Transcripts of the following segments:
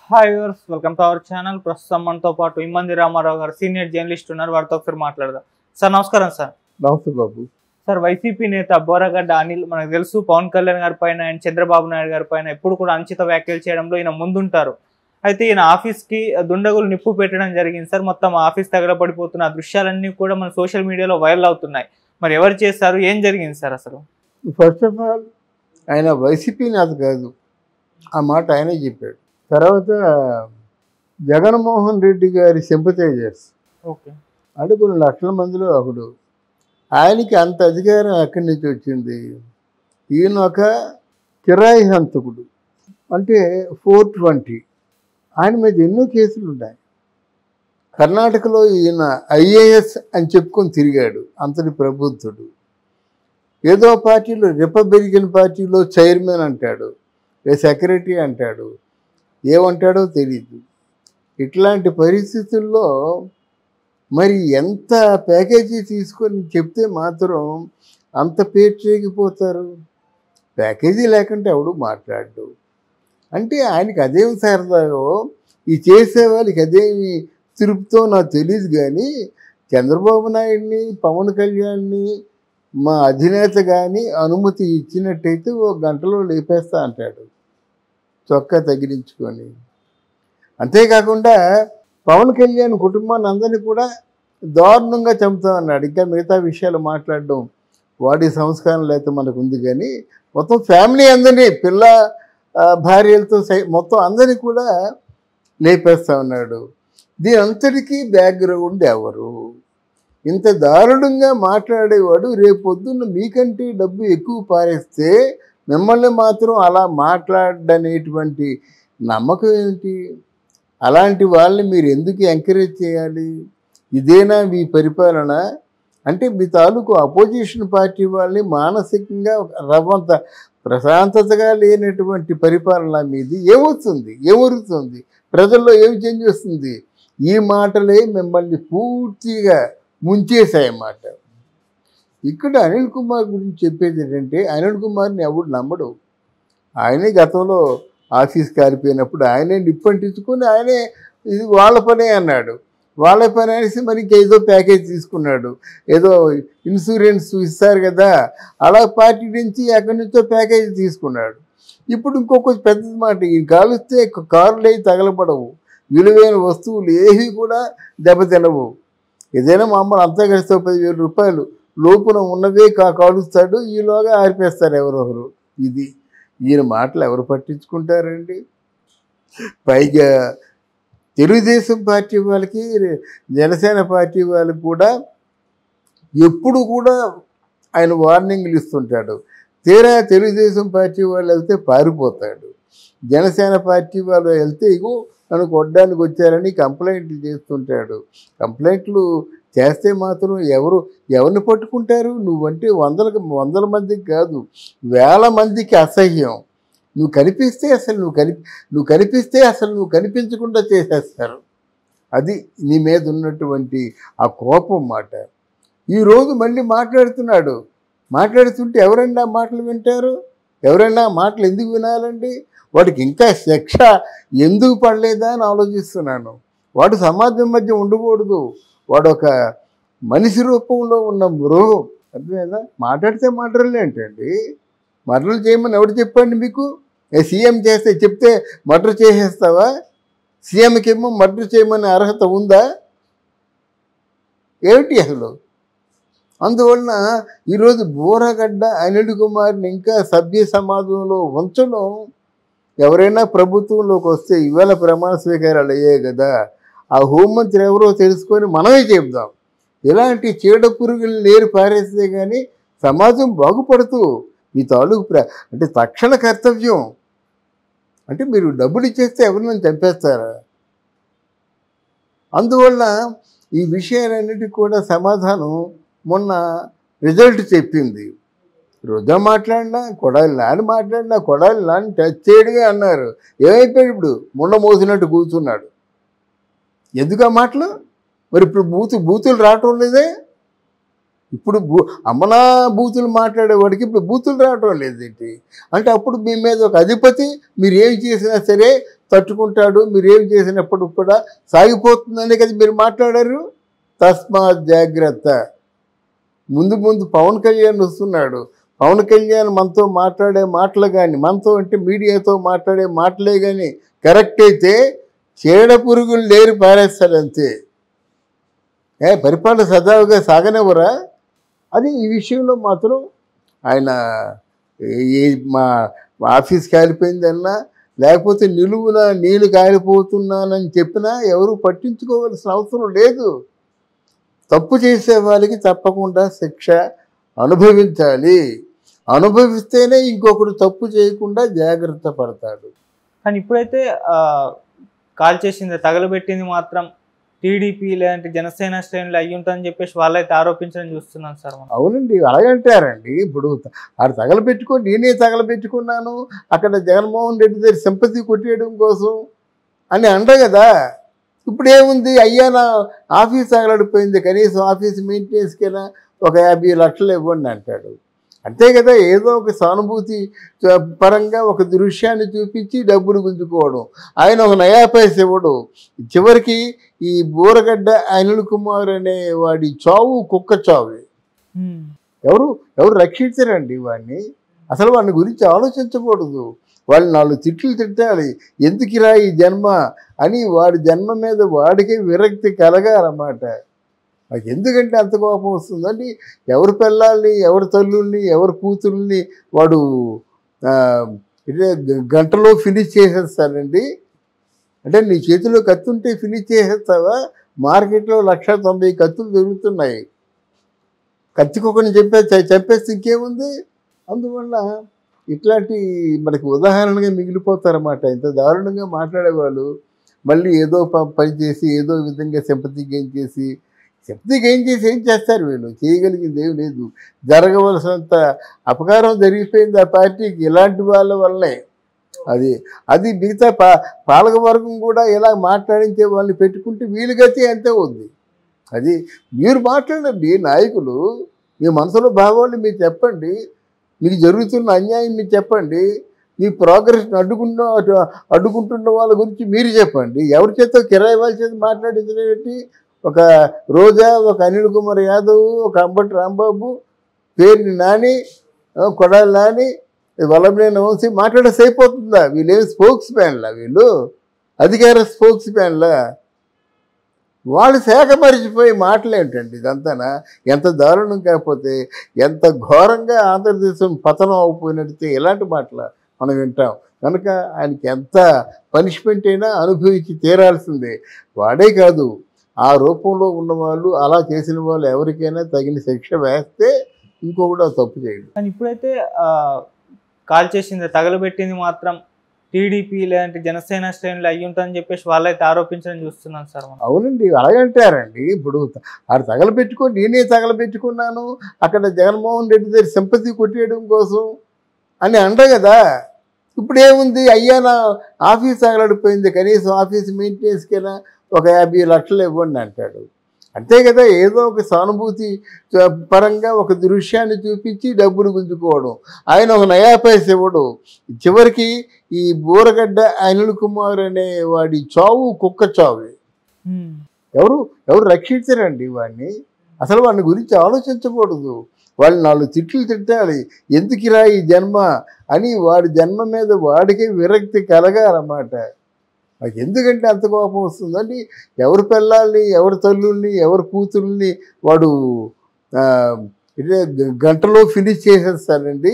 Hi viewers, welcome to our channel. ప్రస్తుతం మనతో పాటు ఇమ్మంది రామారావు గారు సీనియర్ జర్నలిస్ట్ ఉన్నారు. వారితో ఒకసారి మాట్లాడదాం. సార్ నమస్కారం. సార్ నమస్తే బాబు. సార్, వైసీపీ నేత బోరగడ్డ అనిల్, మనకు తెలుసు, పవన్ కళ్యాణ్ గారి పైన అండ్ చంద్రబాబు నాయుడు గారి పైన ఎప్పుడు కూడా అనుచిత వ్యాఖ్యలు చేయడంలో ఈయన ముందుంటారు. అయితే ఈయన ఆఫీస్కి దుండగులు నిప్పు పెట్టడం జరిగింది సార్. మొత్తం ఆఫీస్ తగలబడిపోతున్న దృశ్యాలన్నీ కూడా మన సోషల్ మీడియాలో వైరల్ అవుతున్నాయి. మరి ఎవరు చేస్తారు, ఏం జరిగింది సార్ అసలు? ఫస్ట్ ఆఫ్ ఆల్ ఆయన వైసీపీ నేత కాదు, ఆ మాట ఆయనే చెప్పాడు. తర్వాత జగన్మోహన్ రెడ్డి గారి సింపథైజర్స్ ఓకే, అంటే కొన్ని లక్షల మందిలో ఒకడు. ఆయనకి అంత అధికారం ఎక్కడి నుంచి వచ్చింది? ఈయన ఒక కిరాయి హంతకుడు, అంటే 420. ఆయన మీద ఎన్నో కేసులు ఉన్నాయి. కర్ణాటకలో ఈయన ఐఏఎస్ అని చెప్పుకొని తిరిగాడు, అంతటి ప్రబుద్ధుడు. ఏదో పార్టీలో, రిపబ్లికన్ పార్టీలో చైర్మన్ అంటాడు, సెక్రటరీ అంటాడు, ఏమంటాడో తెలీదు. ఇట్లాంటి పరిస్థితుల్లో మరి ఎంత ప్యాకేజీ తీసుకొని చెప్తే మాత్రం అంత పేర్చేగిపోతారు. ప్యాకేజీ లేకుంటే ఎవడు మాట్లాడు. అంటే ఆయనకి అదేమి సరదాగో, ఈ చేసే వాళ్ళకి అదేమి తిరుపుతో నాకు తెలియదు. కానీ చంద్రబాబు నాయుడిని, పవన్ కళ్యాణ్ని, మా అధినేత కానీ అనుమతి ఇచ్చినట్టయితే ఒక గంటలో లేపేస్తా అంటాడు, చొక్కా తగిలించుకొని. అంతేకాకుండా పవన్ కళ్యాణ్ కుటుంబాన్ని అందరినీ కూడా దారుణంగా చంపుతా అన్నాడు. ఇంకా మిగతా విషయాలు మాట్లాడడం వాడి సంస్కారం లేకపోతే మనకు ఉంది. కానీ మొత్తం ఫ్యామిలీ అందరినీ, పిల్ల భార్యలతో మొత్తం అందరినీ కూడా లేపేస్తా ఉన్నాడు. దీని అంతటికీ బ్యాక్గ్రౌండ్ ఎవరు? ఇంత దారుణంగా మాట్లాడేవాడు రేపొద్దున్న మీకంటే డబ్బు ఎక్కువ పారేస్తే మిమ్మల్ని మాత్రం అలా మాట్లాడనేటువంటి నమ్మకం ఏమిటి? అలాంటి వాళ్ళని మీరు ఎందుకు ఎంకరేజ్ చేయాలి? ఇదేనా మీ పరిపాలన? అంటే మీ తాలూకు అపోజిషన్ పార్టీ వాళ్ళని మానసికంగా రవ్వంత ప్రశాంతతగా లేనటువంటి పరిపాలన మీది ఏమవుతుంది? ఏమరుగుతుంది? ప్రజల్లో ఏమి చేంజ్ వస్తుంది? ఈ మాటలే మిమ్మల్ని పూర్తిగా ముంచేశాయన్నమాట. ఇక్కడ అనిల్ కుమార్ గురించి చెప్పేది ఏంటంటే, అనిల్ కుమార్ని ఎవడు నమ్మడు. ఆయనే గతంలో ఆఫీస్ కాలిపోయినప్పుడు ఆయనే నిప్పంటించుకొని ఆయనే ఇది వాళ్ళ పనే అన్నాడు. వాళ్ళ పని అనేసి మరి ఇంకేదో ప్యాకేజ్ తీసుకున్నాడు. ఏదో ఇన్సూరెన్స్ ఇస్తారు కదా, అలా పార్టీ నుంచి ఎక్కడి నుంచో ప్యాకేజ్ తీసుకున్నాడు. ఇప్పుడు ఇంకొక పెద్ద మాట, ఈ కాలుస్తే కారులు అవి తగలబడవు, విలువైన వస్తువులు ఏవి కూడా దెబ్బతినవు. ఏదైనా మామూలు అంతా కలిస్తే 10,000 రూపాయలు లోపున ఉన్నవే కాలుస్తాడు, ఈలోగా ఆరిపేస్తారు ఎవరొకరు. ఇది ఈయన మాటలు ఎవరు పట్టించుకుంటారండి? పైగా తెలుగుదేశం పార్టీ వాళ్ళకి, జనసేన పార్టీ వాళ్ళకి కూడా ఎప్పుడు కూడా ఆయన వార్నింగ్లు ఇస్తుంటాడు. తీరా తెలుగుదేశం పార్టీ వాళ్ళు వెళ్తే పారిపోతాడు. జనసేన పార్టీ వాళ్ళు వెళ్తే ఇగో నన్ను కొట్టడానికి వచ్చారని కంప్లైంట్లు చేస్తుంటాడు. కంప్లైంట్లు చేస్తే మాత్రం ఎవరిని పట్టుకుంటారు? నువ్వంటే వందల మందికి కాదు, వేల మందికి అసహ్యం. నువ్వు కనిపిస్తే అసలు నువ్వు కనిపించకుండా చేసేస్తారు. అది నీ మీద ఉన్నటువంటి ఆ కోపం మాట. ఈరోజు మళ్ళీ మాట్లాడుతున్నాడు. మాట్లాడుతుంటే ఎవరైనా మాటలు వింటారు? ఎవరైనా మాటలు ఎందుకు వినాలండి? వాడికి ఇంకా శిక్ష ఎందుకు పడలేదా అని ఆలోచిస్తున్నాను. వాడు సమాజం మధ్య ఉండకూడదు. వాడు ఒక మనిషి రూపంలో ఉన్న మృగం. అర్థమైందా? మాట్లాడితే మర్డర్లు ఏంటండి? మర్డర్లు చేయమని ఎవడు చెప్పండి మీకు? సీఎం చెప్తే మర్డర్ చేసేస్తావా? సీఎంకి ఏమో మర్డర్ చేయమని అర్హత ఉందా? ఏమిటి అసలు? అందువలన ఈరోజు బోరగడ్డ అనిల్ కుమార్ని ఇంకా సభ్య సమాజంలో ఉంచడం, ఎవరైనా ప్రభుత్వంలోకి వస్తే ఇవాళ ప్రమాణ స్వీకారాలు అయ్యాయి కదా, ఆ హోంమంత్రి ఎవరో తెలుసుకొని మనమే చెప్దాం. ఇలాంటి చీడ పురుగులు లేరు పారేస్తే కానీ సమాజం బాగుపడుతూ మీ తాలూకు అంటే తక్షణ కర్తవ్యం. అంటే మీరు డబ్బులు ఇచ్చేస్తే ఎవరినైనా చంపేస్తారా? అందువల్ల ఈ విషయాలన్నిటికీ కూడా సమాధానం మొన్న రిజల్ట్ చెప్పింది. రోజా మాట్లాడినా, కొడాలి నాని టచ్ చేయడమే అన్నారు. ఏమైపోయాడు? ఇప్పుడు ముండ మోసినట్టు కూర్చున్నాడు. ఎందుకు ఆ మాటలు? మరి ఇప్పుడు బూతులు రావటం లేదే. ఇప్పుడు అమ్మనా బూతులు మాట్లాడేవాడికి ఇప్పుడు బూతులు రావటం లేదేంటి? అంటే అప్పుడు మీ మీద ఒక అధిపతి, మీరు ఏం చేసినా సరే తట్టుకుంటాడు, మీరేం చేసినప్పుడు కూడా సాగిపోతుందనే కదా మీరు మాట్లాడారు. తస్మాత్ జాగ్రత్త. ముందు ముందు పవన్ కళ్యాణ్ వస్తున్నాడు. పవన్ కళ్యాణ్ మనతో మాట్లాడే మాటలు కానీ, మనతో అంటే మీడియాతో మాట్లాడే మాటలే కానీ కరెక్ట్ అయితే చీడ పురుగులు లేరు పారేస్తారు అంతే. పరిపాలన సజావుగా సాగనివ్వరా? అది ఈ విషయంలో మాత్రం ఆయన మా ఆఫీస్ కాలిపోయిందన్నా, లేకపోతే నిలువున నీళ్ళు కాలిపోతున్నానని చెప్పినా ఎవరు పట్టించుకోవాల్సిన అవసరం లేదు. తప్పు చేసే వాళ్ళకి తప్పకుండా శిక్ష అనుభవించాలి. అనుభవిస్తేనే ఇంకొకడు తప్పు చేయకుండా జాగ్రత్త పడతాడు. కానీ ఇప్పుడైతే కాల్ చేసింది, తగలబెట్టింది మాత్రం టీడీపీ లేదంటే జనసేన శ్రేణులు అయ్యి ఉంటుందని చెప్పేసి వాళ్ళైతే ఆరోపించడం చూస్తున్నాను సార్. అవునండి, అలాగంటారండి. ఇప్పుడు ఆడు తగలబెట్టుకొని నేనే తగలబెట్టుకున్నాను అక్కడ జగన్మోహన్ రెడ్డి దగ్గర సింపతి కొట్టేయడం కోసం అని అంట కదా. ఇప్పుడు ఏముంది, అయ్యా నా ఆఫీస్ తగలడిపోయింది, కనీసం ఆఫీస్ మెయింటెనెన్స్కైనా ఒక 50 లక్షలు ఇవ్వండి అంటాడు. అంతే కదా, ఏదో ఒక సానుభూతి పరంగా ఒక దృశ్యాన్ని చూపించి డబ్బులు గుంజుకోవడం. ఆయన ఒక నయా పైస ఇవ్వడు. చివరికి ఈ బూరగడ్డ అనిల్ కుమార్ అనే వాడి చావు కుక్క చావు. ఎవరు రక్షించరండి వాడిని. అసలు వాడిని గురించి ఆలోచించకూడదు. వాళ్ళు 4 తిట్లు తిట్టాలి, ఎందుకురా ఈ జన్మ అని వాడి జన్మ మీద వాడికే విరక్తి కలగాలన్నమాట. నాకు ఎందుకంటే అంత కోపం వస్తుందండి. ఎవరి పిల్లల్ని, ఎవరి తల్లుల్ని, ఎవరి కూతుర్ని వాడు గంటలో ఫినిష్ చేసేస్తాడండి. అంటే నీ చేతిలో కత్తి ఉంటే ఫినిష్ చేసేస్తావా? మార్కెట్లో 190 కత్తులు దొరుకుతున్నాయి. కత్తికొకరిని చంపేస్తే ఇంకేముంది? అందువల్ల ఇట్లాంటి మనకు ఉదాహరణగా మిగిలిపోతారన్నమాట. ఇంత దారుణంగా మాట్లాడేవాళ్ళు మళ్ళీ ఏదో పని చేసి ఏదో విధంగా సింపతి గెయిన్ చేసి ఏం చేస్తారు? వీళ్ళు చేయగలిగింది ఏం లేదు. జరగవలసినంత అపకారం జరిగిపోయింది ఆ పార్టీకి ఇలాంటి వాళ్ళ వల్లనే. అది మిగతా పాలకవర్గం కూడా ఇలా మాట్లాడించే వాళ్ళని పెట్టుకుంటే వీలు గతి అంతే ఉంది. అది మీరు మాట్లాడండి, నాయకులు మీ మనసులో భావాలు మీరు చెప్పండి, మీకు జరుగుతున్న అన్యాయం మీరు చెప్పండి, మీ ప్రోగ్రెస్ని అడ్డుకుంటున్న వాళ్ళ గురించి మీరు చెప్పండి. ఎవరి చేత కిరాయి వాళ్ళ చేత మాట్లాడించలేటి? ఒక రోజా, ఒక అనిల్ కుమార్ యాదవ్, ఒక అంబటి రాంబాబు, పేరుని నాని, కొడాలి నాని, వల్లభనేని వంశీ మాట్లాడేసి అయిపోతుందా? వీళ్ళేమి స్పోక్స్ మ్యాన్లా? వీళ్ళు అధికార స్పోక్స్ మ్యాన్లా? వాళ్ళు శాఖ మరిచిపోయి మాటలేంటండి ఇదంతానా? ఎంత దారుణం, కాకపోతే ఎంత ఘోరంగా ఆంధ్రదేశం పతనం అయిపోయినట్టు ఇలాంటి మాటలు మనం వింటాం. కనుక ఆయనకి ఎంత పనిష్మెంట్ అయినా అనుభవించి తీరాల్సిందే. వాడే కాదు, ఆ రూపంలో ఉన్నవాళ్ళు, అలా చేసిన వాళ్ళు ఎవరికైనా తగిన శిక్ష వేస్తే ఇంకొకటి తప్పు చేయడు. కానీ ఇప్పుడైతే కాల్ చేసింది, తగలబెట్టింది మాత్రం టీడీపీ లేదంటే జనసేన శ్రేణులు అయ్యి ఉంటుందని చెప్పేసి వాళ్ళైతే ఆరోపించడం చూస్తున్నాను సార్. అవునండి, అలాగంటారండి. ఇప్పుడు ఆడు తగలబెట్టుకొని నేనే తగలబెట్టుకున్నాను అక్కడ జగన్మోహన్ రెడ్డి దగ్గర సింపతి కొట్టేయడం కోసం అని అంట కదా. ఇప్పుడు ఏముంది, అయ్యా నా ఆఫీస్ తగలడిపోయింది, కనీసం ఆఫీస్ మెయింటెనెన్స్కైనా ఒక 50 లక్షలు ఇవ్వండి అంటాడు. అంతే కదా, ఏదో ఒక సానుభూతి పరంగా ఒక దృశ్యాన్ని చూపించి డబ్బులు గుంజుకోవడం. ఆయన ఒక నయా పైస ఇవ్వడు. చివరికి ఈ బూరగడ్డ అనిల్ కుమార్ అనే వాడి చావు కుక్క చావు. ఎవరు రక్షించరండి వాడిని. అసలు వాడిని గురించి ఆలోచించకూడదు. వాళ్ళు 4 తిట్లు తిట్టాలి, ఎందుకురా ఈ జన్మ అని వాడి జన్మ మీద వాడికే విరక్తి కలగాలన్నమాట. నాకు ఎందుకంటే అంత కోపం వస్తుందండి. ఎవరి పిల్లల్ని, ఎవరి తల్లుల్ని, ఎవరి కూతుర్ని వాడు గంటలో ఫినిష్ చేసేస్తాడండి.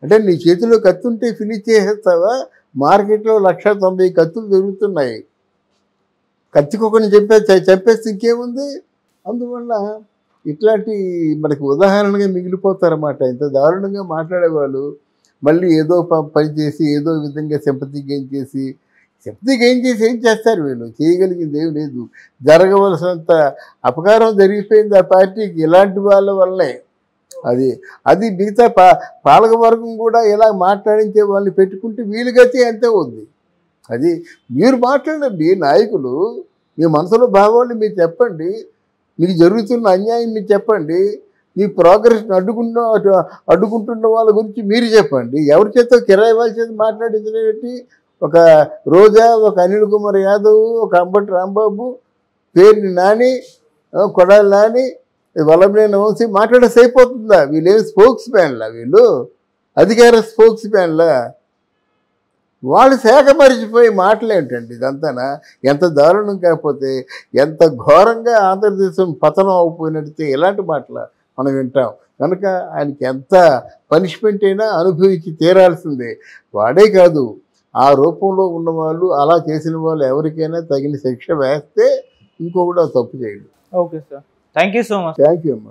అంటే నీ చేతిలో కత్తి ఉంటే ఫినిష్ చేసేస్తావా? మార్కెట్లో 190 కత్తులు దొరుకుతున్నాయి. కత్తికొకరిని చంపేస్తే ఇంకేముంది? అందువల్ల ఇట్లాంటి మనకు ఉదాహరణగా మిగిలిపోతారన్నమాట. ఇంత దారుణంగా మాట్లాడేవాళ్ళు మళ్ళీ ఏదో పని చేసి ఏదో విధంగా సింపతి గెయిన్ చేసి ఏం చేస్తారు? వీళ్ళు చేయగలిగింది ఏం లేదు. జరగవలసినంత అపకారం జరిగిపోయింది ఆ పార్టీకి ఇలాంటి వాళ్ళ వల్లనే. అది మిగతా పాలకవర్గం కూడా ఇలా మాట్లాడించే వాళ్ళని పెట్టుకుంటే వీలు గతి అంతే ఉంది. అది మీరు మాట్లాడండి, నాయకులు మీ మనసులో భావాలు మీరు చెప్పండి, మీకు జరుగుతున్న అన్యాయం మీరు చెప్పండి, మీ ప్రోగ్రెస్ని అడ్డుకుంటున్న వాళ్ళ గురించి మీరు చెప్పండి. ఎవరి చేత కిరాయి వాళ్ళ చేత మాట్లాడించలేటి? ఒక రోజా, ఒక అనిల్ కుమార్ యాదవ్, ఒక అంబటి రాంబాబు, పేరుని నాని, కొడాలి నాని, వల్లభనేని వంశీ మాట్లాడేసి అయిపోతుందా? వీళ్ళేమి స్పోక్స్ మ్యాన్లా? వీళ్ళు అధికార స్పోక్స్ మ్యాన్లా? వాళ్ళు శాఖ మరిచిపోయి మాటలేంటండి ఇదంతానా? ఎంత దారుణం, కాకపోతే ఎంత ఘోరంగా ఆంధ్రదేశం పతనం అయిపోయినట్టు ఇలాంటి మాటలు మనం వింటాం. కనుక ఆయనకి ఎంత పనిష్మెంట్ అయినా అనుభవించి తీరాల్సిందే. వాడే కాదు, ఆ రూపంలో ఉన్నవాళ్ళు, అలా చేసిన వాళ్ళు ఎవరికైనా తగిన శిక్ష వేస్తే ఇంకొకటి తప్పు చేయడు. Okay sir, thank you so much. Thank you అమ్మా.